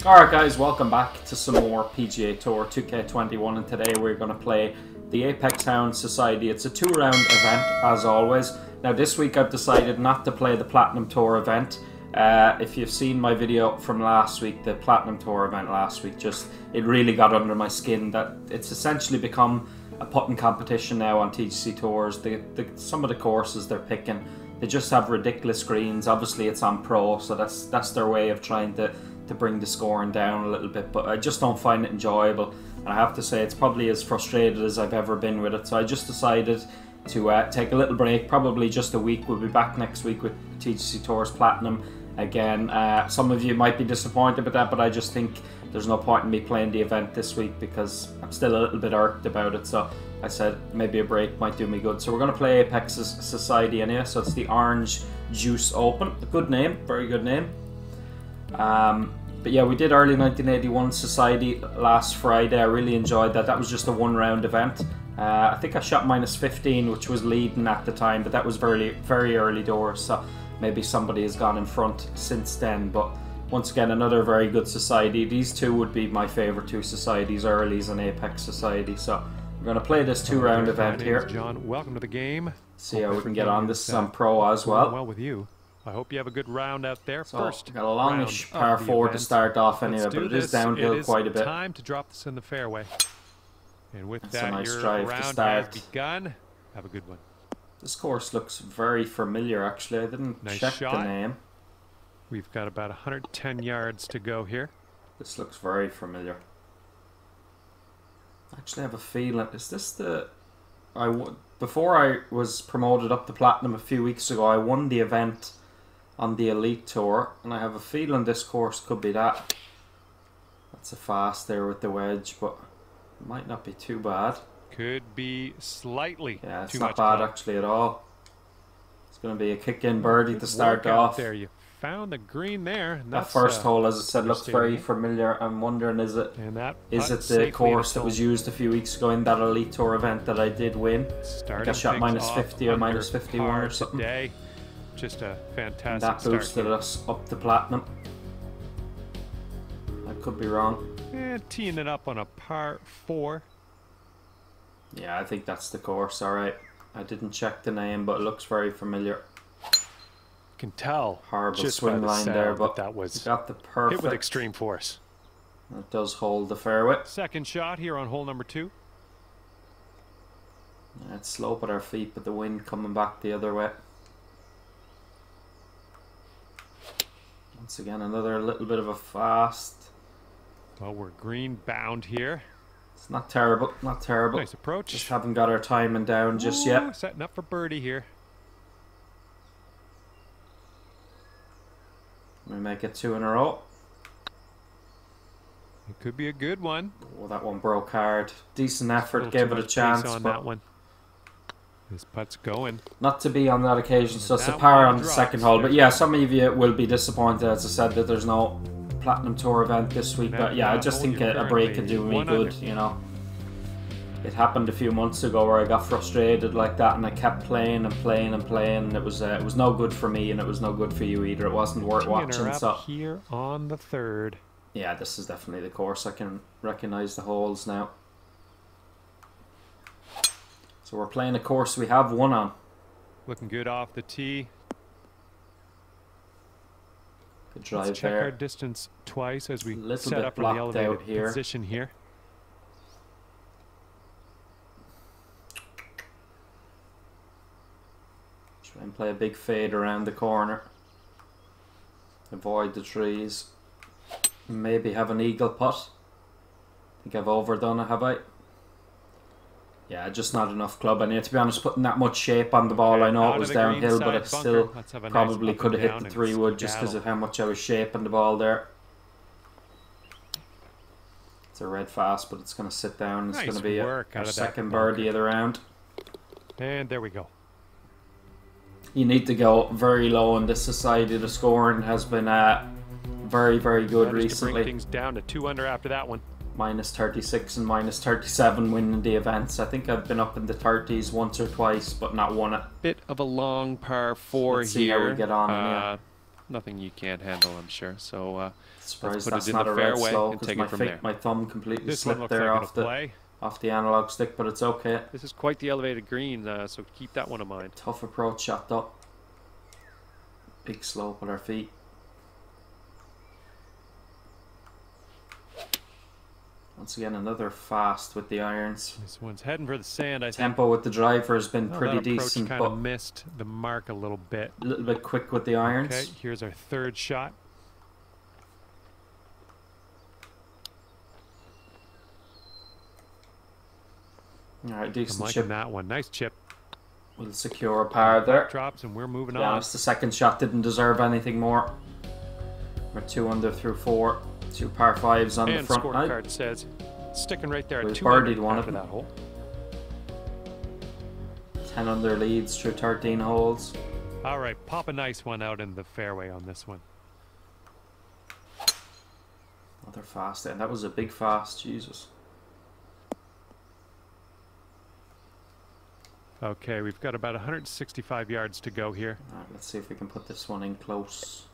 Alright guys, welcome back to some more PGA Tour 2K21, and today we're going to play the Apex Hound Society. It's a 2-round event as always. Now this week I've decided not to play the Platinum Tour event. If you've seen my video from last week, the Platinum Tour event last week, it really got under my skin that it's essentially become a putting competition now on TGC Tours. Some of the courses they're picking, they just have ridiculous greens. Obviously it's on Pro, so that's their way of trying to bring the scoring down a little bit, but I just don't find it enjoyable, and I have to say it's probably as frustrated as I've ever been with it. So I just decided to take a little break, probably just a week. We'll be back next week with TGC Tours Platinum again. Some of you might be disappointed with that, but I just think there's no point in me playing the event this week because I'm still a little bit irked about it. So I said maybe a break might do me good. So we're going to play Apex Society anyway. So it's the Orange Juice Open. A good name, very good name. But yeah, we did early 1981 Society last Friday. I really enjoyed that. That was just a 1-round event. I think I shot -15, which was leading at the time, but that was very early doors, so maybe somebody has gone in front since then. But once again, another very good society. These two would be my favorite two societies, Early's and Apex Society. So we're going to play this 2-round event here. John, welcome to the game. See how we can get on. This is on Pro as well. Well with you. I hope you have a good round out there. So First, got a longish par 4 to start off anyway, but it is downhill quite a bit. Time to drop this in the fairway. And with That's that, a nice your drive round to start. has begun. Have a good one. This course looks very familiar, actually. I didn't check the name. We've got about 110 yards to go here. This looks very familiar. I actually have a feeling, is this the... Before I was promoted up to Platinum a few weeks ago, I won the event on the Elite Tour, and I have a feeling this course could be that. That's a fast there with the wedge, but it might not be too bad. Could be slightly Yeah, it's too not much bad club. actually at all. It's going to be a kick-in birdie to start Workout off. there, you found the green there. And That first hole, as I said, looks very familiar. I'm wondering, is it the course that was used a few weeks ago in that Elite Tour event that I did win? I got shot -50 or -51 or something. Today. Just a fantastic and that boosted us up to Platinum. I could be wrong. And teeing it up on a par 4. Yeah, I think that's the course. Alright. I didn't check the name, but it looks very familiar. You can tell horrible just swing by the line sound there, but that was got the perfect hit with extreme force. It does hold the fairway. Second shot here on hole number 2. Yeah, it's slope at our feet, but the wind coming back the other way. Once again, another little bit of a fast. Well, we're green bound here. It's not terrible, not terrible. Nice approach. Just haven't got our timing down just yet. Setting up for birdie here. We make it 2 in a row. It could be a good one. Oh, that one broke hard. Decent effort, gave it a chance. On that one. This putt's going. Not to be on that occasion, so it's a par on the second hole. But yeah, some of you will be disappointed, as I said, that there's no Platinum Tour event this week. But yeah, I just think a break could do me good, you know. It happened a few months ago where I got frustrated like that, and I kept playing and playing and playing, and it was no good for me, and it was no good for you either. It wasn't worth watching. So here on the 3rd. Yeah, this is definitely the course. I can recognize the holes now. So we're playing a course we have won on. Looking good off the tee. Good drive. Let's check our distance twice as we set up in the elevated position here. Try and play a big fade around the corner. Avoid the trees. Maybe have an eagle putt. I think I've overdone it, have I? Yeah, just not enough club. I need to be honest, putting that much shape on the ball. I know it was downhill, but I still probably could have hit the 3-wood just because of how much I was shaping the ball there. It's a red fast, but it's going to sit down. It's going to be our second birdie of the round. And there we go. You need to go very low in this society. The scoring has been very good recently. To bring things down to 2 under after that one. -36 and -37 winning the events. I think I've been up in the 30s once or twice, but not won it. Bit of a long par 4 Let's see here. how we get on. Nothing you can't handle, I'm sure. So surprised that's not a red slow because my thumb completely slipped there off the analog stick, but it's okay. This is quite the elevated green, so keep that one in mind. Tough approach shot though. Big slope with our feet. Once again, another fast with the irons. This one's heading for the sand, I think. Tempo with the driver has been pretty decent, kind of missed the mark a little bit. A little bit quick with the irons. Okay, here's our third shot. Alright, decent I'm liking that one. Nice chip. We'll secure a par there. Drops and we're moving on. The second shot didn't deserve anything more. We're 2 under through 4. 2 par 5s on the front. Scorecard says sticking right there at 2 birdied one of them. That hole. 10 under leads through 13 holes. All right, pop a nice one out in the fairway on this one. Another fast, and that was a big fast, Jesus. Okay, we've got about 165 yards to go here. All right, let's see if we can put this one in close.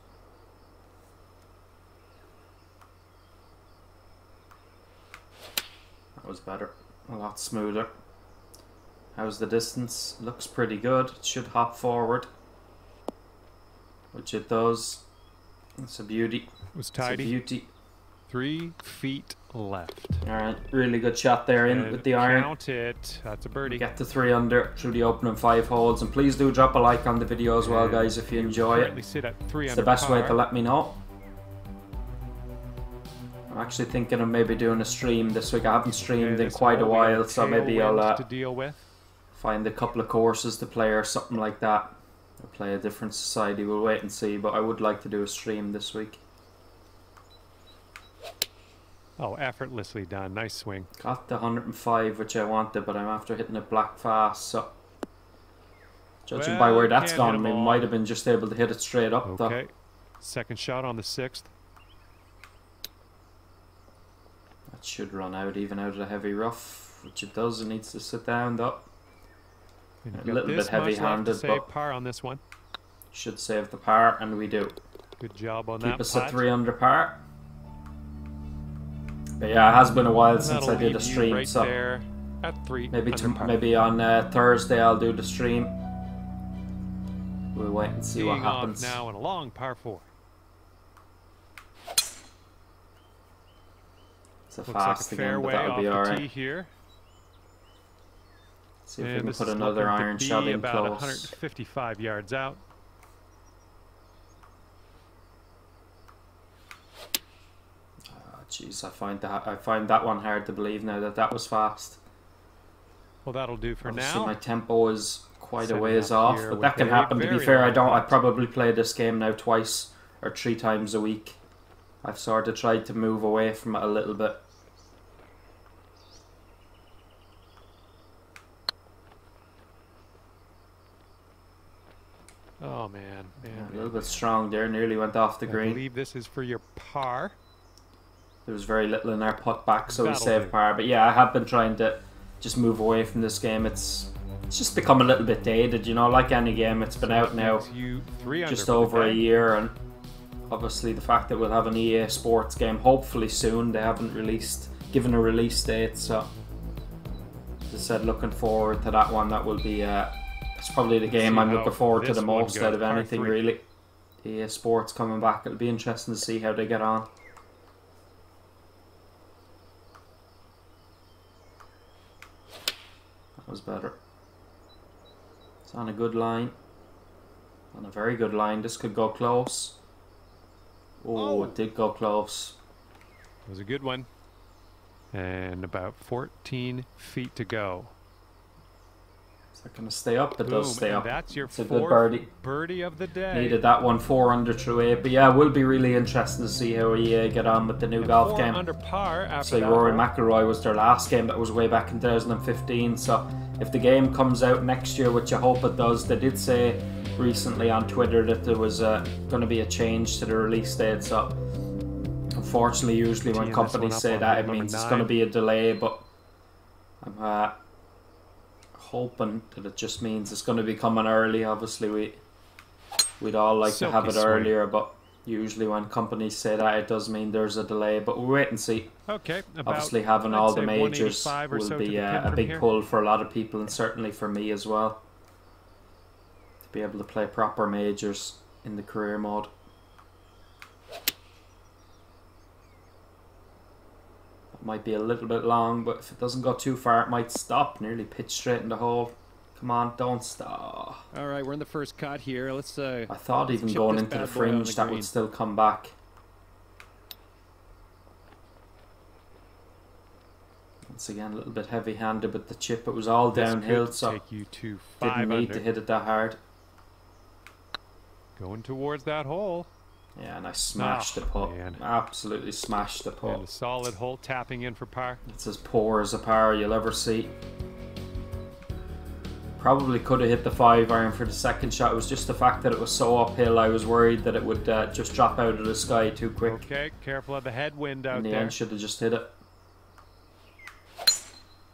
That was better, a lot smoother. How's the distance? Looks pretty good. It should hop forward, which it does. It's a beauty. It was tidy. It's a beauty. 3 feet left. All right, really good shot there in with the iron. Count it. That's a birdie. Get to 3 under through the opening 5 holes, and please do drop a like on the video as well, guys, if you enjoy it. Sit at 3 it's under the best par. way to let me know. I'm actually thinking of maybe doing a stream this week. I haven't streamed in quite a while, so maybe I'll find a couple of courses to play or something like that. I'll play a different society. We'll wait and see, but I would like to do a stream this week. Oh, effortlessly done. Nice swing. Got the 105, which I wanted, but I'm after hitting it black fast, so judging by where that's gone, we might have been just able to hit it straight up. Okay. Second shot on the 6th. That should run out, even out of the heavy rough, which it does. It needs to sit down, though. A little bit heavy-handed, but par on this one. Should save the par, and we do. Good job on that. Keep us at 3 under par. But yeah, it has been a while since I did a stream, right so there at 3 maybe on Thursday I'll do the stream. We'll wait and see what happens. Now in a long par 4. It's a fast again, but that'll be alright. Here. See if we can put another iron shot in about close. 155 yards out. Jeez, I find that one hard to believe now that was fast. Well, that'll do for Obviously now. My tempo is quite a ways off, but that can happen. To be fair, I probably play this game now 2 or 3 times a week. I've sort of tried to move away from it a little bit. Oh man, a little bit strong there. Nearly went off the green. I believe this is for your par. There was very little in our putt back, so we saved par. But yeah, I have been trying to just move away from this game. It's just become a little bit dated, you know, like any game. It's been out now just over a year, and obviously the fact that we'll have an EA Sports game hopefully soon. They haven't given a release date, so as I said, looking forward to that one. That will be it's probably the game I'm looking forward to the most out of anything, really. EA Sports coming back. It'll be interesting to see how they get on. Was better. It's on a good line. On a very good line. This could go close. Oh, it did go close. It was a good one. And about 14 feet to go. Is that going to stay up? It does stay up. That's your it's a good birdie of the day. Needed that one 4 under through 8. But yeah, it will be really interesting to see how EA get on with the new golf game. 4 under par after so Rory McIlroy was their last game. That was way back in 2015. So if the game comes out next year, which I hope it does, they did say recently on Twitter that there was going to be a change to the release date. So unfortunately, usually when companies say that, it means it's going to be a delay. But I'm hoping that it just means it's going to be coming early. Obviously, We'd all like to have Silky it swing. earlier, but usually when companies say that, it does mean there's a delay. But we'll wait and see. Okay. Obviously, having I'd all the say majors 185 or will so to be the pin a from big here. pull for a lot of people, and certainly for me as well. To be able to play proper majors in the career mode. That might be a little bit long, but if it doesn't go too far, it might stop. Nearly pitch straight in the hole. Come on, don't stop. All right, we're in the first cut here. Let's I thought even chip going this into the bad boy on fringe the that green. would still come back. Once again, a little bit heavy-handed with the chip. It was all This downhill, could so take you to didn't 5 need under. to hit it that hard. Going towards that hole. Yeah, and I smashed the putt. Man. Absolutely smashed the And putt. a solid hole tapping in for par. It's as poor as a par you'll ever see. Probably could have hit the 5-iron for the second shot. It was just the fact that it was so uphill. I was worried that it would just drop out of the sky too quick. Okay, careful of the headwind out In the there. end, should have just hit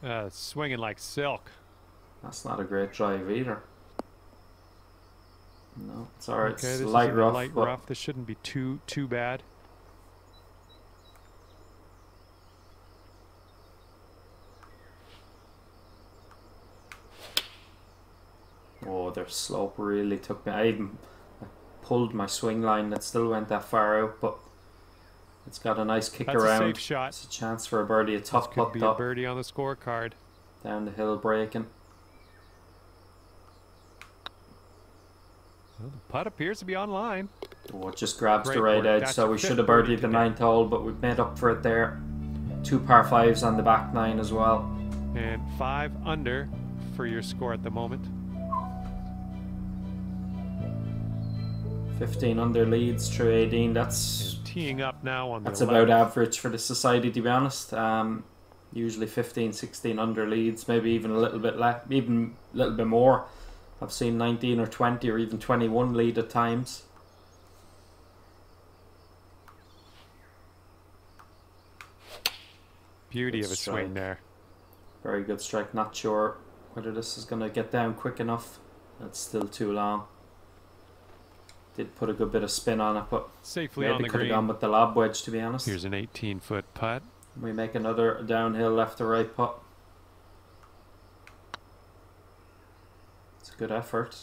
it. Swinging like silk. That's not a great drive either. No, it's alright. Okay, It's this light is rough, light but rough. This shouldn't be too bad. oh, their slope really took me. I pulled my swing line that still went that far out, but it's got a nice kick That's around. a safe shot. It's a chance for a birdie. A tough Could putt be a though. birdie on the scorecard. Down the hill breaking. Well, the putt appears to be online. Oh, it just grabs Great the right work. edge, That's so your we fifth should have birdie birdied the today. 9th hole, but we've made up for it there. 2 par 5s on the back 9 as well. And 5 under for your score at the moment. 15 under leads through 18. That's Teeing up now on the about 11th. average for the society, to be honest. Usually 15, 16 under leads, maybe even a little bit less, even a little bit more. I've seen 19 or 20 or even 21 lead at times. Beauty Good of a strike. swing there. Very good strike. Not sure whether this is going to get down quick enough. It's still too long. Did put a good bit of spin on it, but Safely on maybe the could have green. gone with the lob wedge, to be honest. Here's an 18-foot putt. We make another downhill left to right putt. It's a good effort.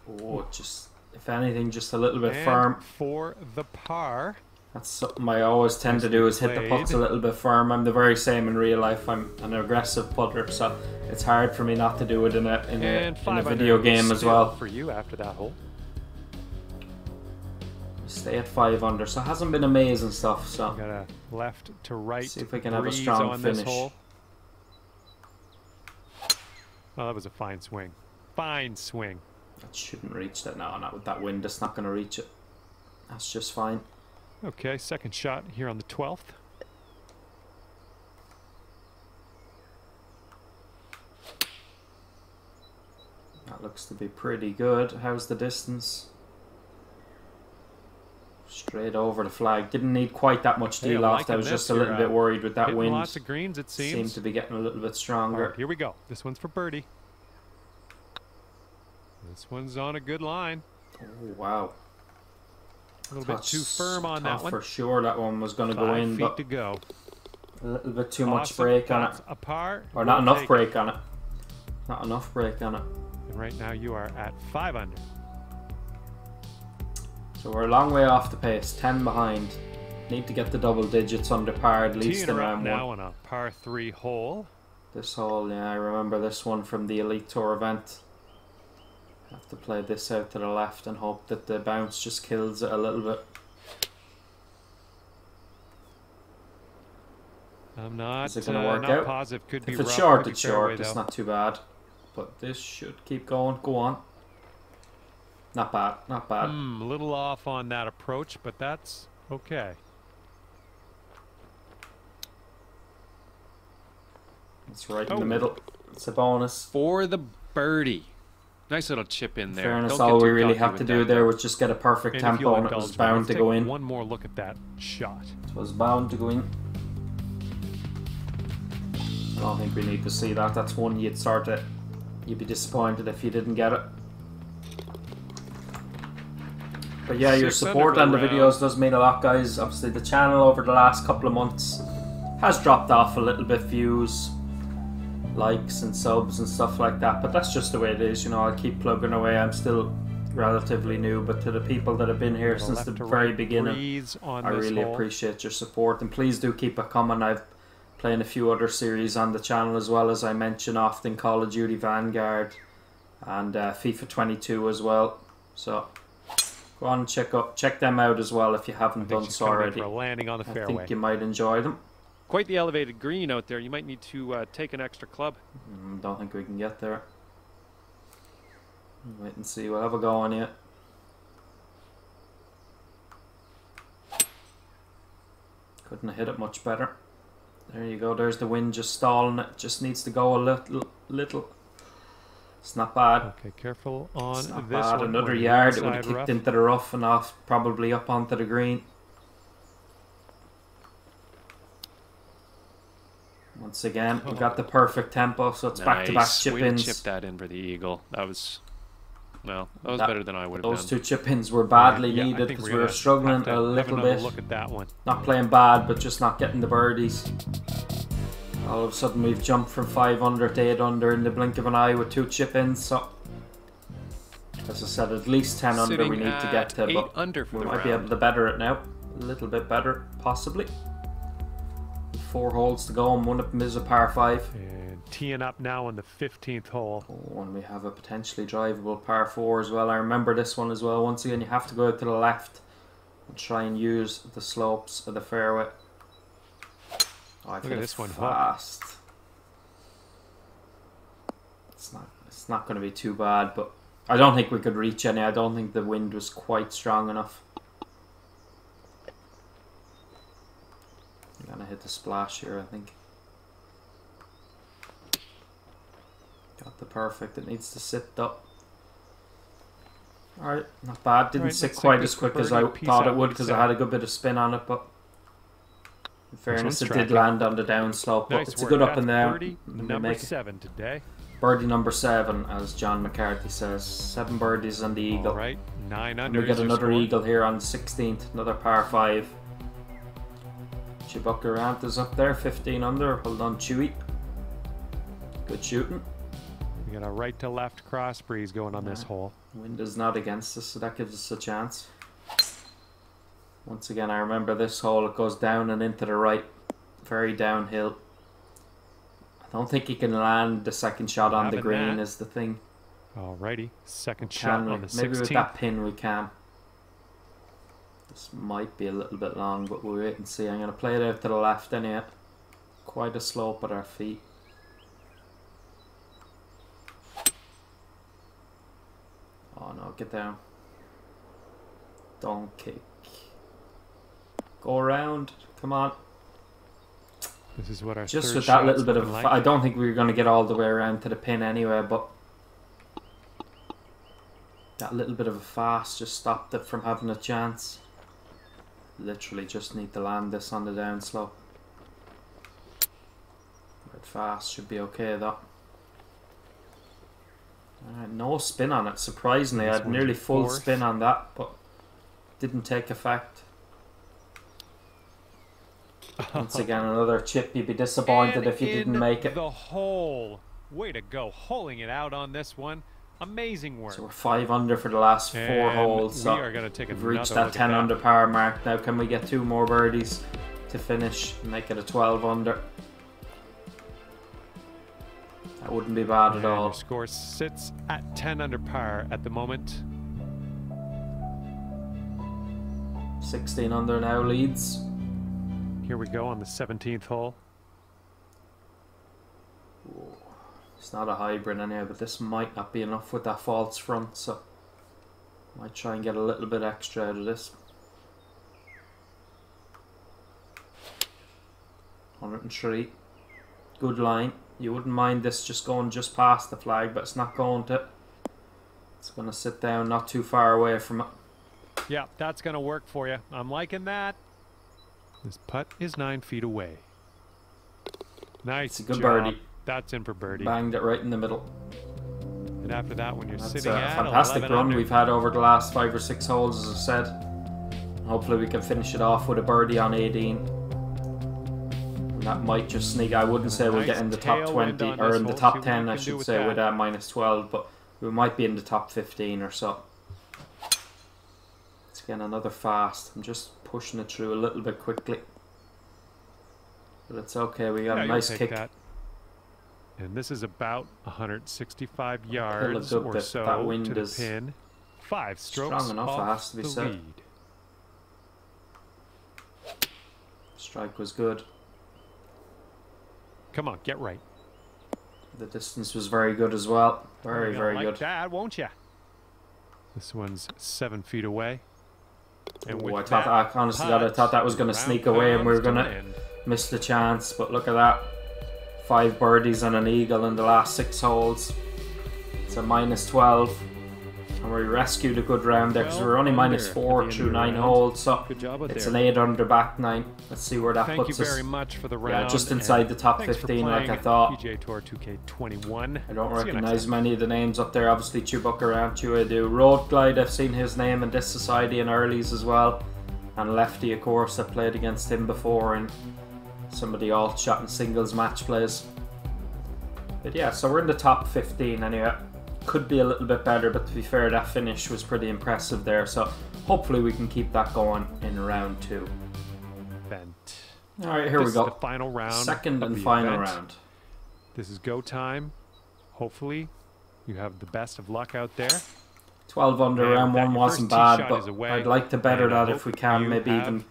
Oh, just, if anything, just a little bit And firm. for the par. That's something I always tend to do, is hit the putts a little bit firm. I'm the very same in real life. I'm an aggressive putter, so it's hard for me not to do it in And a 5 video under game as still well. for you after that hole. Stay at 5 under, so it hasn't been amazing stuff. So Got a left to right see if we can have a breeze strong on finish. this hole. Oh, that was a fine swing. Fine swing. That shouldn't reach that. No, not with that wind. It's not going to reach it. That's just fine. Okay, second shot here on the 12th. That looks to be pretty good. How's the distance? Straight over the flag. Didn't need quite that much Hey, deal I'm off. I liking was this. just a little You're, bit worried with that Hitting wind. lots of greens, it Seemed seems. to be getting a little bit All stronger. right, here we go. This one's for birdie. This one's on a good line. Oh, wow. A little bit too firm on that Thought one. for sure that one was going to go 5 in, feet but to go. a little bit too much Awesome. break on That's it. a par. Or not We'll enough take break on it. Not enough break on it. it. And right now you are at 5 under. So we're a long way off the pace. 10 behind. Need to get the double digits under par at least Teeing in her up round now one. on a par 3 hole. This hole, yeah, I remember this one from the Elite Tour event. Have to play this out to the left and hope that the bounce just kills it a little bit. I'm not, Is it gonna work not out? positive. Could be If it's rough, short, pretty it's fairway, short. It's though. not too bad. But this should keep going. Go on. Not bad. Not bad. A little off on that approach, but that's okay. It's right in Oh. the middle. It's a bonus. For the birdie. Nice little chip in In there. fairness, Don't all get we too really cocky have with to do that, there though. was just get a perfect And if tempo you'll and it was indulge me, bound let's to take go in. one more look at that shot. It was bound to go in. I don't think we need to see that. That's one you'd be disappointed if you didn't get it. But yeah, your 6 support under on the for the videos does mean a lot, guys. Obviously, the channel over the last couple of months has dropped off a little bit, views, likes and subs and stuff like that. But that's just the way it is, you know. I'll keep plugging away. I'm still relatively new, but to the people that have been here since the very beginning, I really appreciate your support. And please do keep it coming. I've playing a few other series on the channel as well, as I mention often, Call of Duty Vanguard and FIFA 22 as well. So go on and check them out as well if you haven't done so already. Landing on the fairway. I think you might enjoy them. Quite the elevated green out there. You might need to take an extra club. Don't think we can get there. Wait and see. We'll have a go on yet. Couldn't have hit it much better. There you go. There's the wind just stalling it. Just needs to go a little. It's not bad. Okay, careful on it's not this bad. one. Another yard. It would have kicked into the rough and off, probably up onto the green. Once again, we got the perfect tempo, so it's back-to-back chip-ins. Chip that in for the eagle. That was, well, that was better than I would have done. Those two chip-ins were badly needed because we were struggling a little bit. Look at that one. Not playing bad, but just not getting the birdies. All of a sudden, we've jumped from 5 under to 8 under in the blink of an eye with 2 chip-ins. So, as I said, at least 10 under we need to get to, but we might be able to better it now. A little bit better, possibly. 4 holes to go, and one of them is a par 5. And teeing up now on the 15th hole. Oh, and we have a potentially drivable par 4 as well. I remember this one as well. Once again, you have to go out to the left and try and use the slopes of the fairway. Oh, I've hit this one fast. It's not going to be too bad, but I don't think we could reach any. I don't think the wind was quite strong enough. I'm gonna hit the splash here, I think. Got the perfect. It needs to sit up. Alright, not bad. Didn't sit quite as quick as I thought it would because I had a good bit of spin on it, but in fairness, it did land on the downslope. But it's a good up and down. Birdie number 7 today. Birdie number 7, as John McCarthy says. 7 birdies on the eagle. Alright, 9 under. And we get another eagle here on the 16th, another par 5. Chibukka is up there, 15 under. Hold on, Chewy. Good shooting. We got a right to left cross breeze going on this hole. Wind is not against us, so that gives us a chance. Once again, I remember this hole, it goes down and into the right. Very downhill. I don't think he can land the second shot on the green is the thing. Alrighty, second shot on the 16th. Maybe with that pin we can. This might be a little bit long, but we'll wait and see. I'm going to play it out to the left anyway. Quite a slope at our feet. Oh no, get down. Don't kick. Go around. Come on. This is what our just with that little bit of like. I don't think we were going to get all the way around to the pin anyway, but that little bit of a fast just stopped it from having a chance. Literally just need to land this on the downslope. Right, fast should be okay though. Alright, no spin on it. Surprisingly, I had nearly full spin on that, but didn't take effect. Once again, another chip. You'd be disappointed if you didn't make it. The hole. Way to go, holing it out on this one. Amazing work. So we're 5 under for the last 4 holes. So we are going to take we've reached that 10 under par mark. Now can we get 2 more birdies to finish and make it a 12 under? That wouldn't be bad at all. Your score sits at 10 under par at the moment. 16 under now leads. Here we go on the 17th hole. It's not a hybrid anyway, but this might not be enough with that false front, so might try and get a little bit extra out of this. 103. Good line. You wouldn't mind this just going just past the flag, but it's not going to. It's going to sit down not too far away from it. Yeah, that's going to work for you. I'm liking that. This putt is 9 feet away. Nice. It's a good birdie. That's in for birdie. Banged it right in the middle. And after that, when you're That's sitting a at fantastic 11 run under, we've had over the last 5 or 6 holes, as I said. Hopefully we can finish it off with a birdie on 18. And that might just sneak. I wouldn't say we'll get in the top 20, or in the top 10, I should say, with that minus 12, but we might be in the top 15 or so. Let's get another fast. I'm just pushing it through a little bit quickly. But it's okay, we got a nice kick. That. And this is about 165 Hill a yards good or bit. so That wind to the is pin. 5 strokes strong enough, it off has to be the said. lead. Strike was good. Come on, get right. The distance was very good as well. Very, You're very gonna like good. that, won't you? This one's 7 feet away. And Ooh, with I thought, that honestly, I thought that was going to round sneak away and we were comes to going an to end. miss the chance. But look at that. 5 birdies and an eagle in the last 6 holes. It's a minus 12. And we rescued a good round there because we were only minus 4 through 9 holes. So Good job out it's there. an 8 under back 9. Let's see where that Thank you puts us. very much for the round. Yeah, just inside the top thanks for 15 like I playing thought. PGA Tour 2K21. I don't See you next recognise time. many of the names up there. Obviously, Chewbacca around Chew I do. Road Glide, I've seen his name in this society and Early's as well. And Lefty, of course, I played against him before in some of the alt shot and singles match plays. But yeah, so we're in the top 15 anyway. Could be a little bit better, but to be fair, that finish was pretty impressive there. So hopefully we can keep that going in round 2. Event. All right, here we This go. is the final round. Second of and the final event. round. This is go time. Hopefully, you have the best of luck out there. 12 under, And round that 1 your wasn't first tee bad, shot but is away, I'd like to better and I that if hope we can, you maybe have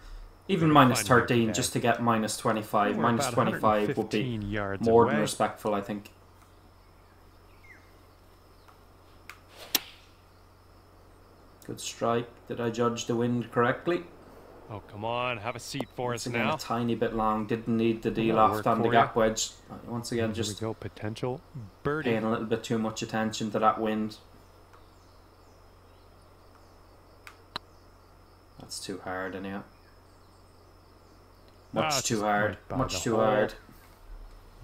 even a minus fun day 13 today. just to get minus 25. We're Minus about 25 would 115 be yards more than away. respectful, I think. Good strike. Did I judge the wind correctly? Oh, come on. Have a seat for Once us again, now. a tiny bit long. Didn't need the That'll D-loft work on the for gap you. wedge. Once again, Here we just go. Potential birdie. paying a little bit too much attention to that wind. That's too hard anyhow. Much it's too just hard. right by Much the too hole. hard.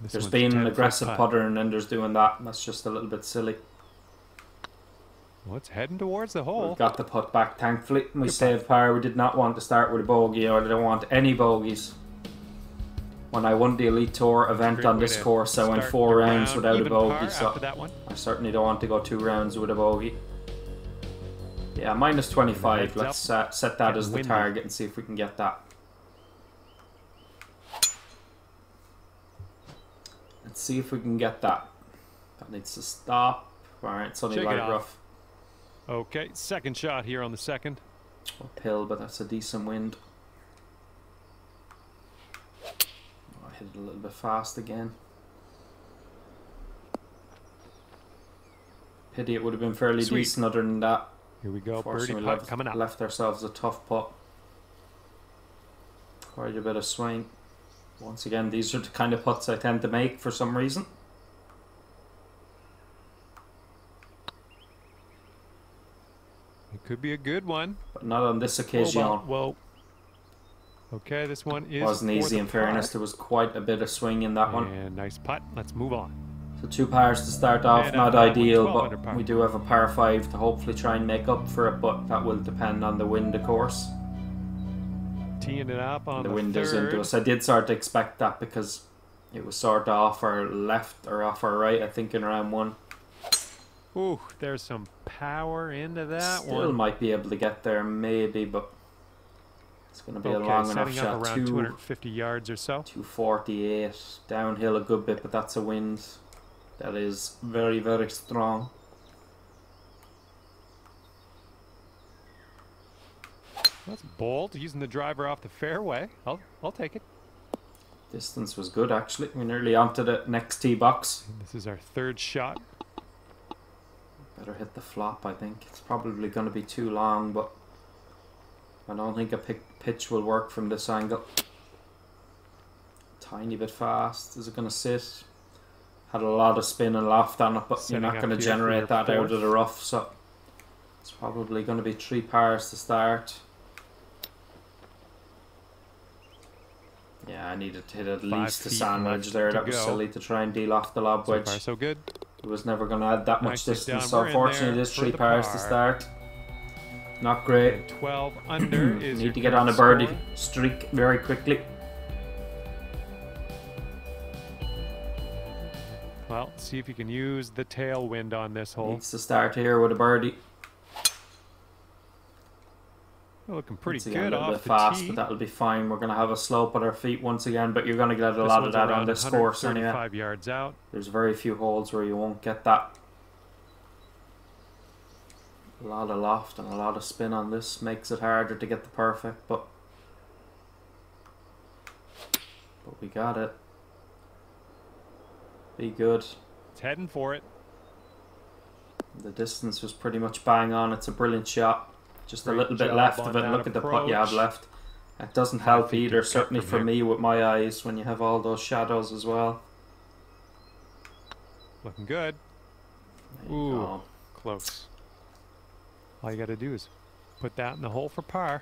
This There's one's been an 10-foot aggressive putt. putter and then there's doing that. That's just a little bit silly. Well, it's heading towards the hole. We've got the putt back, thankfully. We Good saved par. We did not want to start with a bogey. I didn't want any bogeys. When I won the Elite Tour event Great on way this to course, I went start 4 the rounds round. without a Even par bogey, so after that one. I certainly don't want to go 2 rounds with a bogey. Yeah, minus 25. Heads Let's set that as the windy. target and see if we can get that. Let's see if we can get that. That needs to stop. Alright, it's only Shake it light off. rough. Okay, second shot here on the second. Uphill, but that's a decent wind. Oh, I hit it a little bit fast again. Pity it would have been fairly Sweet. decent other than that. Here we go. Birdie Fortunately, putt coming up. left ourselves a tough putt. Quite a bit of swing. Once again, these are the kind of putts I tend to make for some reason. It could be a good one. But not on this occasion. Whoa. Okay, this one is Wasn't for easy the in fairness. par. There was quite a bit of swing in that one. And nice putt. Let's move on. So 2 pars to start off, And not that one, ideal, 12 under but par. we do have a par 5 to hopefully try and make up for it, but that will depend on the wind, of course. Teeing it up on The the wind is third. into us. I did sort of expect that because it was sort of off our left or off our right, I think, in round 1. Ooh, there's some power into that Still one. might be able to get there, maybe, but it's going to be a Okay, long enough setting shot. up around 250 yards or so. 248 downhill a good bit, but that's a wind that is very, very strong. That's bold, using the driver off the fairway. I'll take it. Distance was good, actually. We're nearly onto the next tee box. This is our third shot. Better hit the flop, I think. It's probably going to be too long, but I don't think a pitch will work from this angle. Tiny bit fast. Is it going to sit? Had a lot of spin and loft on it, but Setting you're not up going to here for generate your that out fourth. of the rough, so it's probably going to be 3 pars to start. Yeah, I needed to hit at 5 least the feet sand left edge there. to That was go. silly to try and deal off the lob So wedge. far, so good. It was never going to add that much Nicely distance, done. so We're in unfortunately there it is for 3 the pars to par. start. Not great. And 12 under is Need your to get on a current birdie score. streak very quickly. Well, see if you can use the tailwind on this hole. Needs to start here with a birdie. Looking pretty Once again, good a little off bit the fast, tee. but that'll be fine. We're going to have a slope at our feet once again, but you're going to get a This lot of one's that on around this course anyway. 135 yards out. There's very few holes where you won't get that. A lot of loft and a lot of spin on this makes it harder to get the perfect, but we got it. Be good. It's heading for it. The distance was pretty much bang on. It's a brilliant shot. Just a Great little bit job left on of it. that Look at the putt you have approach. left. It doesn't 5 help feet to either, cut certainly from for here. me with my eyes when you have all those shadows as well. Looking good. There you Ooh, go. close. All you got to do is put that in the hole for par.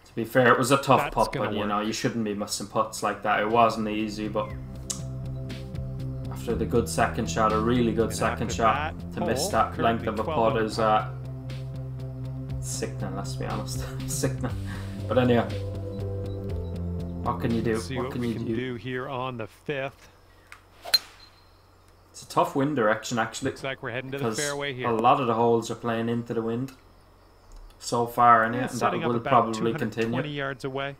To be fair, it was a tough That's putt, gonna but you work. know, you shouldn't be missing putts like that. It wasn't easy, but after the good second shot, a really good And second after shot, that to miss hole, that length currently of a 12 putt under is par. sickening, let's be honest. Sickening. But anyway, what can you do? Let's see what can we you can do here on the 5th. It's a tough wind direction, actually. Looks like we're heading to the because fairway here. a lot of the holes are playing into the wind so far, and that Setting up will about probably 220 continue. yards away.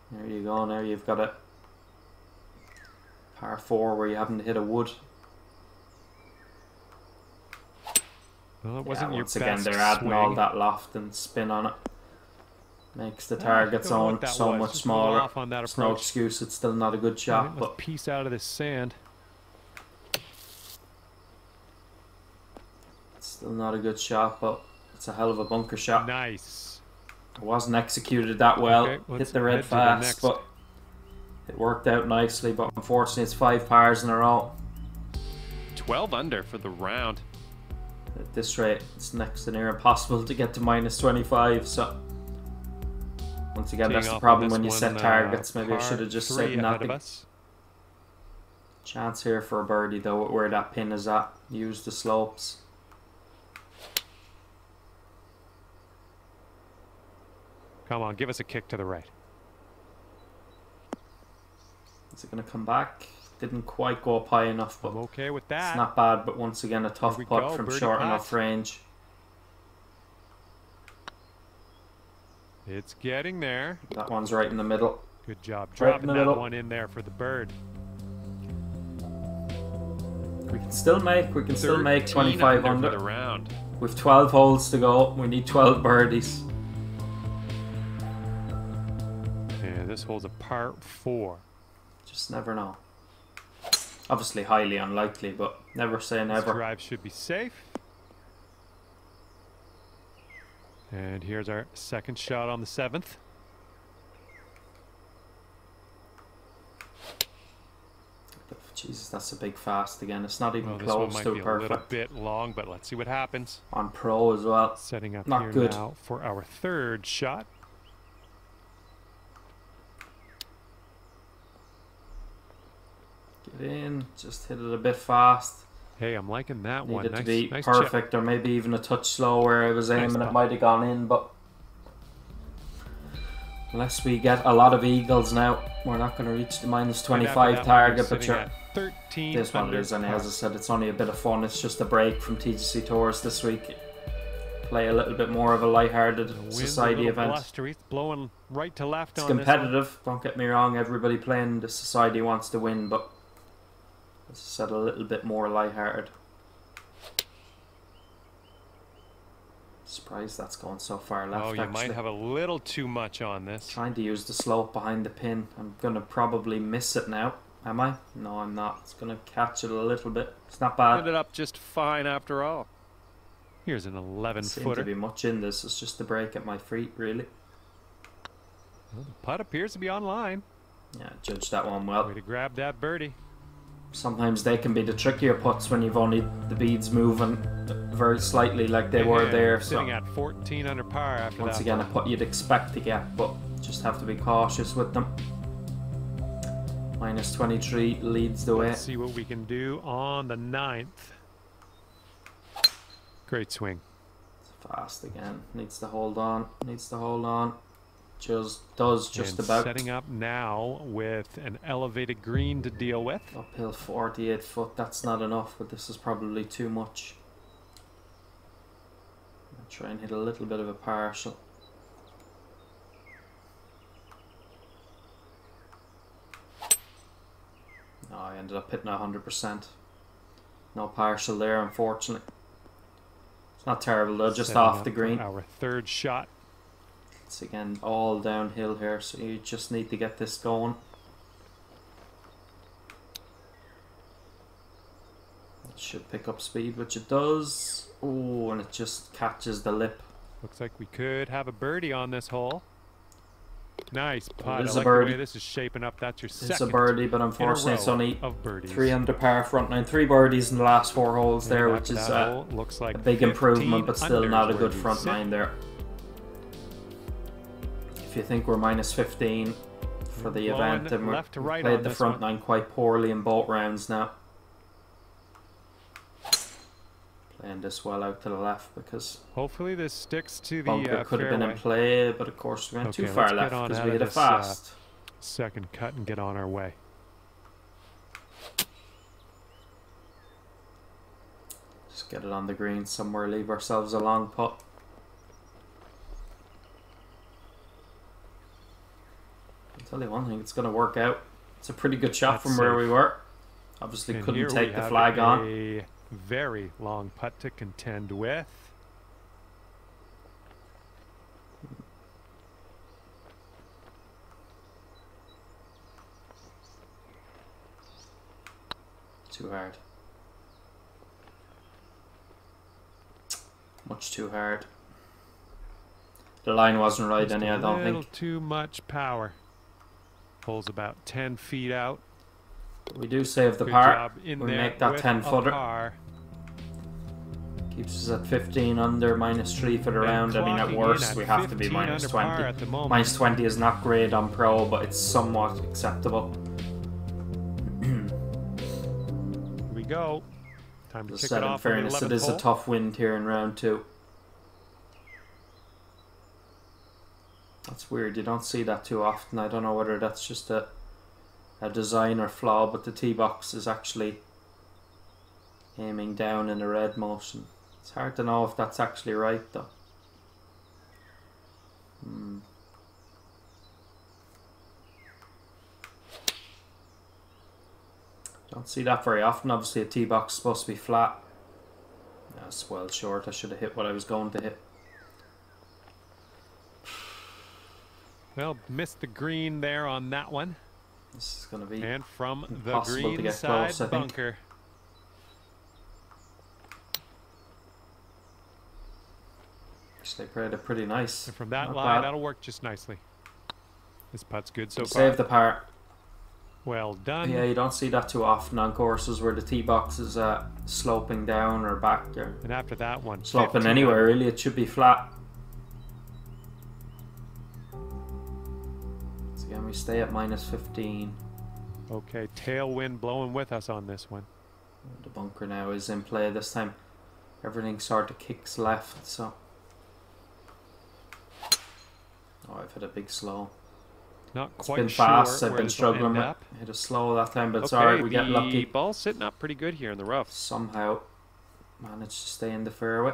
There you go. Now you've got a par 4 where you haven't hit a wood. Well, it wasn't your once again, best they're adding swing. all that loft and spin on it. Makes the Yeah, target don't know what zone that so was. much Just a little smaller. off on that There's no approach. excuse. It's still not a good All shot, right, but let's piece out of this sand. it's still not a good shot. But it's a hell of a bunker shot. Nice. It wasn't executed that well. Okay, let's Hit the red head to the fast, next. but it worked out nicely. But unfortunately, it's 5 pars in a row. 12 under for the round. At this rate, it's next to near impossible to get to minus 25. So once again, Teeing that's the off on problem this when you set one, targets. Maybe I par should have just 3 said ahead nothing. of us. Chance here for a birdie though, where that pin is at. Use the slopes. Come on, give us a kick to the right. Is it going to come back? Didn't quite go up high enough, but I'm okay with it's that. not bad. But once again, a tough we putt go, from birdie short putt. enough range. It's getting there. That one's right in the middle. Good job Right in dropping the that middle. one in there for the bird. We can still make 13 25 for under. the round. With 12 holes to go, we need 12 birdies. And this hole's a par 4. Just never know. Obviously highly unlikely, but never say This never. drive should be safe. And here's our second shot on the 7th. Jesus, that's a big fast again. It's not even Well, this one close might to be a little perfect. bit long, but let's see what happens. On pro as well. Setting up Not here good. now for our third shot. Get in, just hit it a bit fast. Hey, I'm liking that one. Needed Nice, to be nice chip. perfect, or maybe even a touch slow where I was Nice aiming. It putt. might have gone in, but unless we get a lot of eagles now, we're not going to reach the minus And after 25 that one, target. we're But sitting sure, at 13 it is what it under is. And par. as I said, it's only a bit of fun. It's just a break from TGC Tours this week. Play a little bit more of a light-hearted The wind's society a little event. blustery. It's blowing right to left It's on this one. competitive, don't get me wrong. Everybody playing the society wants to win, but as I said, a little bit more light-hearted. Surprised that's going so far left. Oh, you actually. might have a little too much on this. Trying to use the slope behind the pin. I'm going to probably miss it now. Am I? No, I'm not. It's going to catch it a little bit. It's not bad. Ended up just fine after all. Here's an 11 Seems to footer. be much in this. It's just a break at my feet, really. Well, the putt appears to be online. Yeah, judge that one well. Way to grab that birdie. Sometimes they can be the trickier putts when you've only the beads moving very slightly like they were And there. we're sitting So at 14 under par after once that. again, a putt you'd expect to get, but just have to be cautious with them. Minus 23 leads the way. Let's see what we can do on the 9th. Great swing. It's fast again. Needs to hold on. Needs to hold on. Just And about. setting up now with an elevated green to deal with. Uphill 48 foot. That's not enough, but this is probably too much. I'll try and hit a little bit of a partial. No, I ended up hitting 100%. No partial there, unfortunately. It's not terrible though, just Setting off up the green. for our third shot. It's again all downhill here, so you just need to get this going. It should pick up speed, which it does. Oh, and it just catches the lip. Looks like we could have a birdie on this hole. Nice putt. It is I a like birdie. the way this is shaping up. That's your second. It's a birdie, but unfortunately it's only of birdies. 3 under par front nine. 3 birdies in the last 4 holes there, And which is that hole looks like a big improvement, but 15 still under not a is good where you front sit. nine there. If you think we're minus 15 for the Blowing event, and we left to right played on the this front one. nine quite poorly in both rounds now. Playing this well out to the left because Hopefully this sticks to the bunker could have been in play, but of course we went too Okay, far let's get left on because out we of hit it this, fast. second cut and get on our way. Just get it on the green somewhere, leave ourselves a long putt. I'll tell you one thing, it's going to work out. It's a pretty good shot That's from where safe. we were. Obviously And couldn't here we take the have flag on. a very long putt to contend with. Too hard. Much too hard. The line wasn't right Just any, I a don't little think. too much power. Hole's about 10 feet out. We do save the Good par. job in We there make that with 10 a footer. par. Keeps us at 15 under, -3 for the And round. I mean, at clocking worst, in we at have to be 15 under par -20. at the moment. -20 is not great on pro, but it's somewhat acceptable. Here we go. Time to As I kick said, it in off on the fairness, it 11th is a hole. tough wind here in round 2. That's weird, you don't see that too often. I don't know whether that's just a designer flaw, but the tee box is actually aiming down in a red motion. It's hard to know if that's actually right though. Don't see that very often. Obviously a tee box is supposed to be flat. That's well short. I should have hit what I was going to hit. Well, missed the green there on that one. This is going to be And from the impossible to green get side close, I think. bunker. Actually played it pretty nice. And from that Not lie, bad. that'll work just nicely. This putt's good so far. Save the par. Well done. Yeah, you don't see that too often on courses where the tee box is sloping down or back or And after that one, sloping 15 anywhere. under. Really, it should be flat. So again, we stay at -15. Okay, tailwind blowing with us on this one. The bunker now is in play this time. Everything sort of kicks left, so. Oh, I've hit a big slow. Not It's quite been sure fast. I've where been this will end struggling with. up. Hit a slow that time, but it's Okay, alright. We get the lucky. ball's sitting up pretty good here in the rough. Somehow managed to stay in the fairway.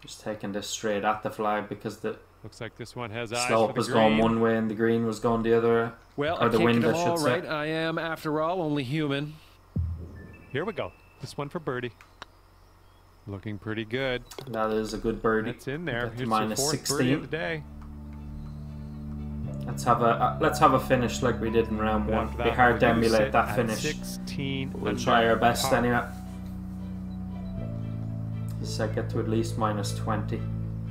Just taking this straight at the flag because the Looks like this one has eyes for slope the was green. going one way and the green was going the other. Well, Or I the can't wind, get I them all should say. right. I am, after all, only human. Here we go. This one for birdie. Looking pretty good. That is a good birdie. It's in there. Get to Here's your minus fourth birdie of 16. the day. Let's have a finish like we did in round And 1. after Be that, hard we're to gonna emulate sit that at finish. 16 We'll under try our best par. anyway. So get to at least -20.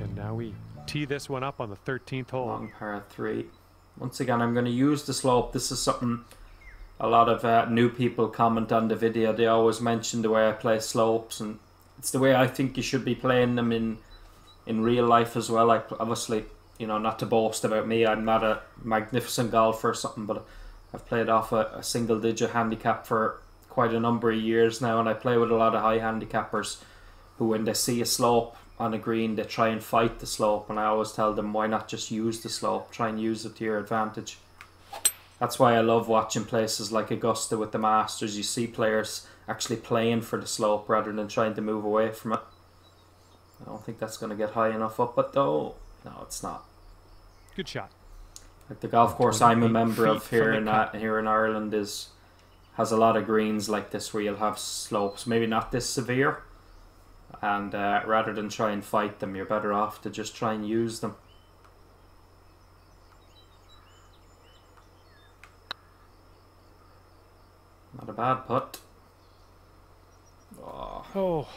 And now we tee this one up on the 13th hole. Long par 3. Once again, I'm going to use the slope. This is something a lot of new people comment on the video. They always mention the way I play slopes, and it's the way I think you should be playing them in real life as well. Obviously, you know, not to boast about me, I'm not a magnificent golfer or something, but I've played off a single-digit handicap for quite a number of years now, and I play with a lot of high handicappers who, when they see a slope on a green, they try and fight the slope, and I always tell them, why not just use the slope? Try and use it to your advantage. That's why I love watching places like Augusta with the Masters. You see players actually playing for the slope rather than trying to move away from it. I don't think that's going to get high enough up it though. No, it's not. Good shot. Like the golf course I'm a member of here in cup. here in Ireland has a lot of greens like this where you'll have slopes, maybe not this severe, and rather than try and fight them, you're better off to just try and use them. Not a bad putt. Oh,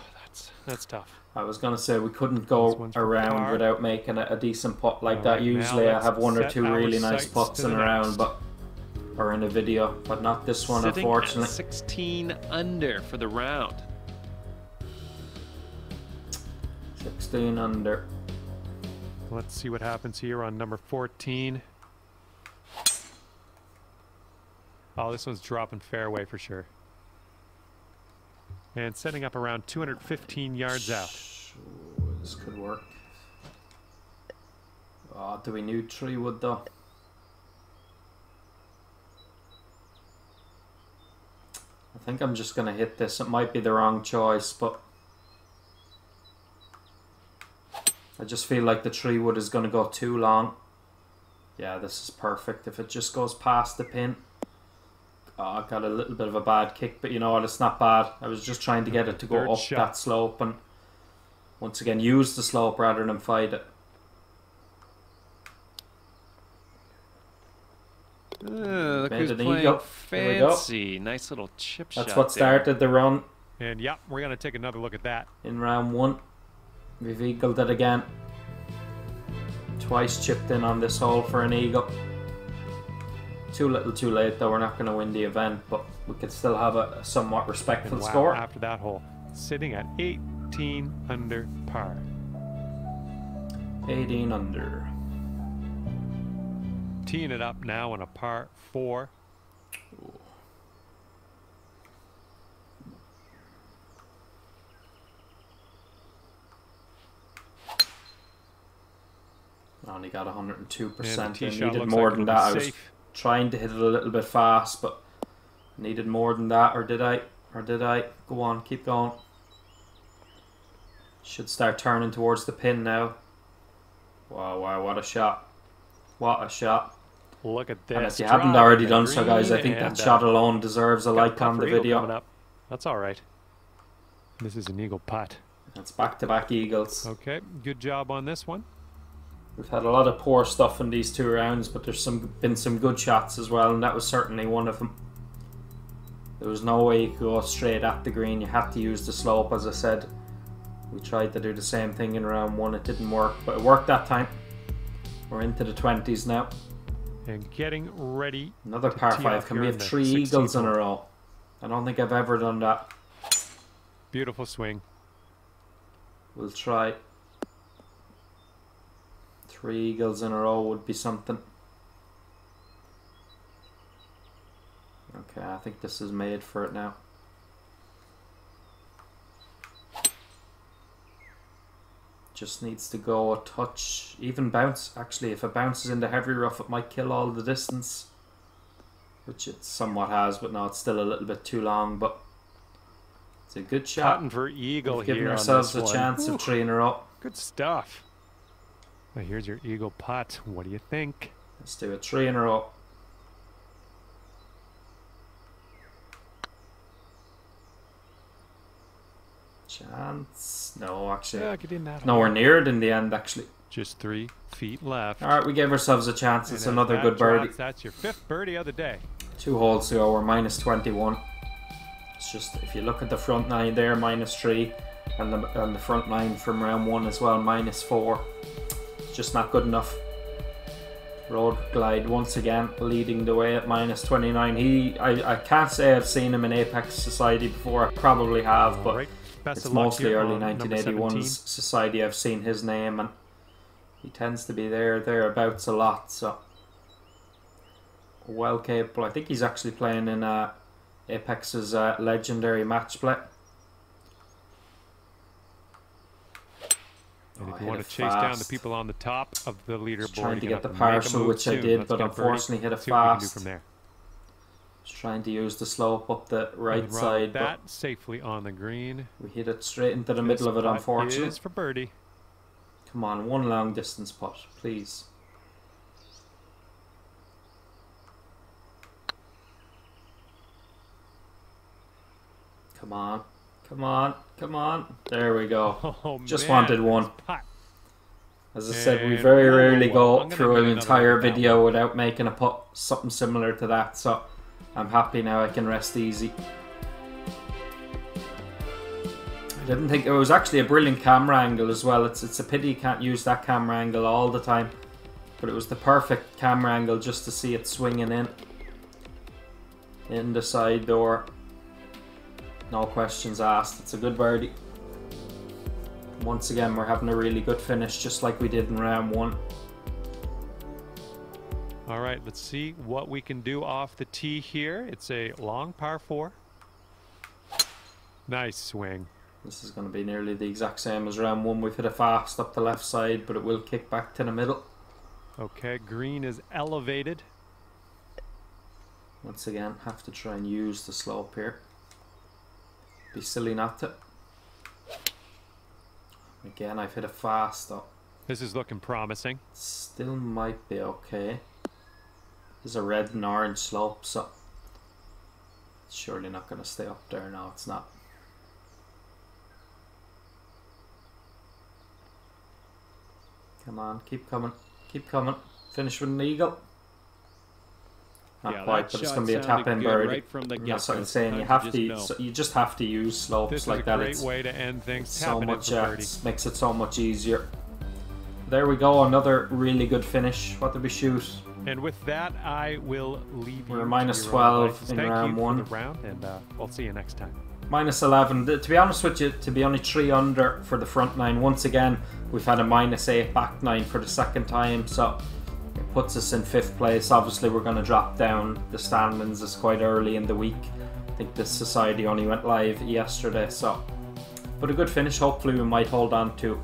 that's tough. I was going to say we couldn't go around without making a decent putt like that. Usually I have one or two really nice putts in a round, or in a video, but not this one, Sitting unfortunately. at 16 under for the round. 16 under. Let's see what happens here on number 14. Oh, this one's dropping fairway for sure. And setting up around 215 yards out. This could work. Oh, do we need 3 wood though? I think I'm just going to hit this. It might be the wrong choice, but I just feel like the 3 wood is going to go too long. Yeah, this is perfect. If it just goes past the pin. Oh, I got a little bit of a bad kick, but you know what, it's not bad. I was just trying to get it to go up that slope and once again use the slope rather than fight it. Look who's playing fancy. Nice little chip shot. That's what started the run. And yeah, we're going to take another look at that. In round 1, we've eagled it again. Twice chipped in on this hole for an eagle. Too little too late though, we're not going to win the event, but we could still have a somewhat respectful score. After that hole, sitting at 18 under par. 18 under. Teeing it up now on a par 4. Only got 102%. I needed more than that. I was trying to hit it a little bit fast, but needed more than that. Or did I? Go on, keep going. Should start turning towards the pin now. Wow, wow, what a shot. What a shot. Look at this. And if you haven't already done so, guys, I think that shot alone deserves a like on the video. That's all right. This is an eagle putt. That's back-to-back eagles. Okay, good job on this one. We've had a lot of poor stuff in these 2 rounds, but there's been some good shots as well, and that was certainly one of them. There was no way you could go straight at the green. You had to use the slope, as I said. We tried to do the same thing in round 1. It didn't work, but it worked that time. We're into the 20s now. And getting ready. Another par 5. Can we have 3 eagles in a row? I don't think I've ever done that. Beautiful swing. We'll try. 3 eagles in a row would be something. Okay, I think this is made for it now. Just needs to go a touch. Even bounce. Actually, if it bounces into heavy rough, it might kill all the distance. Which it somewhat has, but no, it's still a little bit too long. But it's a good shot. Cotton for eagle We've here. given ourselves on this a chance of 3 in a row. Good stuff. Well, here's your eagle putt. What do you think? Let's do it. 3 in a row. Chance. No, actually. Yeah, get in that nowhere near it in the end, actually. Just 3 feet left. Alright, we gave ourselves a chance. It's another good birdie. That's your 5th birdie of the day. 2 holes to go. We're minus 21. It's just, if you look at the front 9 there, minus 3. And the front 9 from round 1 as well, minus 4. It's just not good enough. Road Glide once again leading the way at minus 29. I can't say I've seen him in Apex Society before. I probably have, but it's mostly early 1981's Society I've seen his name, and he tends to be thereabouts a lot. So well capable. I think he's actually playing in Apex's legendary match play. And if you want to chase down the people on the top of the leaderboard, trying to get the parcel, which I did, but unfortunately hit it fast. From there. Just trying to use the slope up the right side. That safely on the green. We hit it straight into the middle of it, unfortunately. Is for birdie. Come on, one long distance putt, please. Come on, come on, come on. There we go. Oh, just man, wanted one. As I said, we And very rarely go I'm gonna through get an another entire one. video without making a putt, something similar to that. So I'm happy now I can rest easy. I didn't think it was actually a brilliant camera angle as well. It's a pity you can't use that camera angle all the time. But it was the perfect camera angle just to see it swinging in the side door. No questions asked. It's a good birdie. Once again, we're having a really good finish, just like we did in round 1. All right, let's see what we can do off the tee here. It's a long par 4. Nice swing. This is going to be nearly the exact same as round 1. We've hit it fast up the left side, but it will kick back to the middle. Okay, green is elevated. Once again, have to try and use the slope here. Be silly not to. Again, I've hit it fast though. This is looking promising. Still might be okay. There's a red and orange slope, so it's surely not going to stay up there. No, it's not. Come on, keep coming, keep coming. Finish with an eagle. Not quite, but it's going to be a tap-in birdie. Right from the That's what I'm saying. You have to, so you just have to use slopes like that. This is a great way to end things. So much, it makes it so much easier. There we go, another really good finish. What did we shoot? And with that, I will leave you. We're minus 12 in round 1. For the round, and we'll see you next time. Minus 11. To be honest with you, to be only 3 under for the front 9. Once again, we've had a minus 8 back 9 for the second time, so it puts us in 5th place. Obviously, we're going to drop down the standings. It's quite early in the week. I think this society only went live yesterday, so. But a good finish. Hopefully, we might hold on to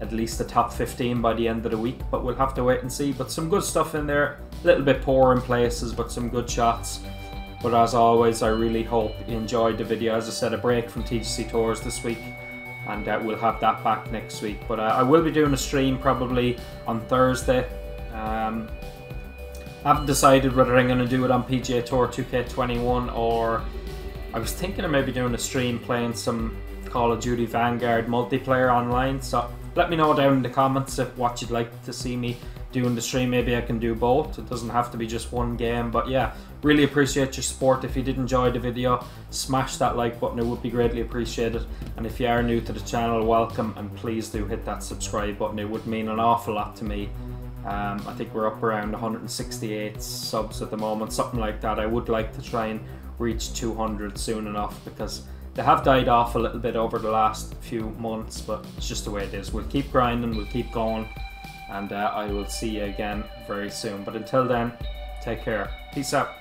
at least the top 15 by the end of the week, but we'll have to wait and see. But some good stuff in there. A little bit poor in places, but some good shots. But as always, I really hope you enjoyed the video. As I said, a break from TGC Tours this week, and we'll have that back next week. But I will be doing a stream probably on Thursday. I haven't decided whether I'm going to do it on PGA Tour 2K21, or I was thinking of maybe doing a stream playing some Call of Duty Vanguard multiplayer online. So let me know down in the comments if what you'd like to see me doing the stream. Maybe I can do both. It doesn't have to be just one game. But yeah, really appreciate your support. If you did enjoy the video, smash that like button. It would be greatly appreciated. And if you are new to the channel, welcome, and please do hit that subscribe button. It would mean an awful lot to me. I think we're up around 168 subs at the moment, something like that. I would like to try and reach 200 soon enough, because they have died off a little bit over the last few months, but it's just the way it is. We'll keep grinding, we'll keep going, and I will see you again very soon. But until then, take care. Peace out.